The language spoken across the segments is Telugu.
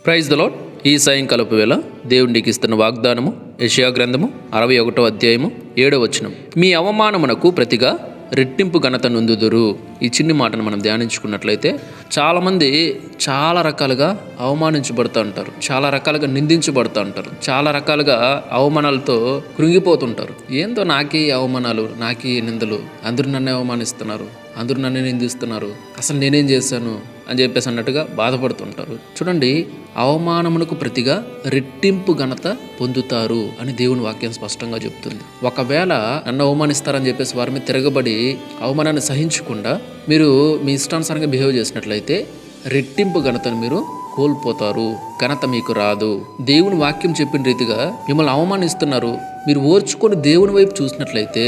Praise the lord. ఈ సాయంకాలపు వేళ దేవుడు నీకు ఇస్తున్న వాగ్దానము యెషయా గ్రంథము 61వ అధ్యాయము 7వ వచనం. మీ అవమానమునకు ప్రతిగా రెట్టింపు ఘనత నొందుదురు. ఈ చిన్ని మాటను మనం ధ్యానించుకున్నట్లయితే చాలామంది చాలా రకాలుగా అవమానించబడుతూ ఉంటారు, చాలా రకాలుగా నిందించబడుతూ ఉంటారు, చాలా రకాలుగా అవమానాలతో కృంగిపోతుంటారు. ఏందో నాకీ అవమానాలు, నాకీ నిందలు, అందరూ నన్ను అవమానిస్తున్నారు, అందరూ నన్ను నిందిస్తున్నారు, అసలు నేనేం చేశాను అని చెప్పేసి అన్నట్టుగా బాధపడుతుంటారు. చూడండి, అవమానమునకు ప్రతిగా రెట్టింపు ఘనత పొందుతారు అని దేవుని వాక్యం స్పష్టంగా చెప్తుంది. ఒకవేళ నన్ను అవమానిస్తారని చెప్పేసి వారి మీద తిరగబడి అవమానాన్ని సహించకుండా మీరు మీ ఇష్టానుసారంగా బిహేవ్ చేసినట్లయితే రెట్టింపు ఘనతను మీరు కోల్పోతారు. ఘనత మీకు రాదు. దేవుని వాక్యం చెప్పిన రీతిగా మిమ్మల్ని అవమానిస్తున్నారు, మీరు ఓర్చుకొని దేవుని వైపు చూసినట్లయితే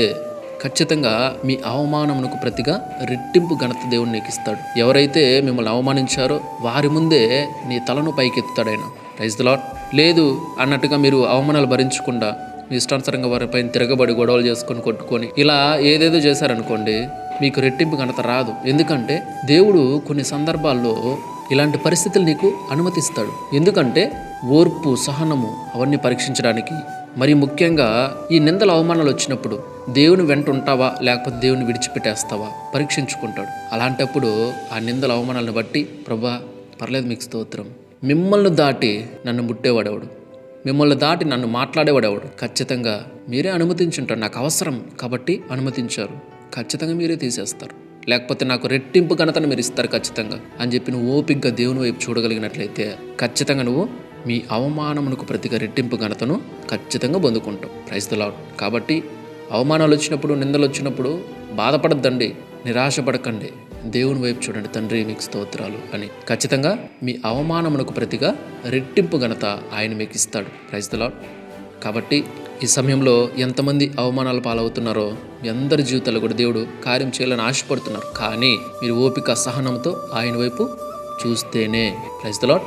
ఖచ్చితంగా మీ అవమానమునకు ప్రతిగా రెట్టింపు ఘనత దేవుడు నీకు ఇస్తాడు. ఎవరైతే మిమ్మల్ని అవమానించారో వారి ముందే నీ తలను పైకెత్తుతాడు ఆయన. Praise the Lord. లేదు అన్నట్టుగా మీరు అవమానాలు భరించకుండా మీ ఇష్టానుసారంగా వారిపైన తిరగబడి గొడవలు చేసుకొని కొట్టుకొని ఇలా ఏదేదో చేశారనుకోండి, మీకు రెట్టింపు ఘనత రాదు. ఎందుకంటే దేవుడు కొన్ని సందర్భాల్లో ఇలాంటి పరిస్థితులు నీకు అనుమతిస్తాడు. ఎందుకంటే ఓర్పు, సహనము అవన్నీ పరీక్షించడానికి. మరి ముఖ్యంగా ఈ నిందల అవమానాలు వచ్చినప్పుడు దేవుని వెంట ఉంటావా లేకపోతే దేవుని విడిచిపెట్టేస్తావా పరీక్షించుకుంటాడు. అలాంటప్పుడు ఆ నిందల అవమానాలను బట్టి ప్రభా పర్లేదు, మీకు స్తోత్రం, మిమ్మల్ని దాటి నన్ను ముట్టేవాడెవడు, మిమ్మల్ని దాటి నన్ను మాట్లాడేవాడెవడు, ఖచ్చితంగా మీరే అనుమతించుంటారు, నాకు అవసరం కాబట్టి అనుమతించారు, ఖచ్చితంగా మీరే తీసేస్తారు, లేకపోతే నాకు రెట్టింపు ఘనతను మీరు ఇస్తారు ఖచ్చితంగా అని చెప్పి నువ్వు ఓపికగా దేవుని వైపు చూడగలిగినట్లయితే ఖచ్చితంగా నువ్వు మీ అవమానమునకు ప్రతిగా రెట్టింపు ఘనతను ఖచ్చితంగా పొందుకుంటావు. Praise the Lord. కాబట్టి అవమానాలు వచ్చినప్పుడు, నిందలు వచ్చినప్పుడు బాధపడద్దండి, నిరాశపడకండి, దేవుని వైపు చూడండి, తండ్రి మీకు స్తోత్రాలు అని. ఖచ్చితంగా మీ అవమానమునకు ప్రతిగా రెట్టింపు ఘనత ఆయన మీకు ఇస్తాడు. Praise the Lord. కాబట్టి ఈ సమయంలో ఎంతమంది అవమానాలు పాలవుతున్నారో మీ అందరి జీవితాల్లో కూడా దేవుడు కార్యం చేయాలని ఆశపడుతున్నారు. కానీ మీరు ఓపిక, సహనంతో ఆయన వైపు చూస్తేనే. Praise the lord.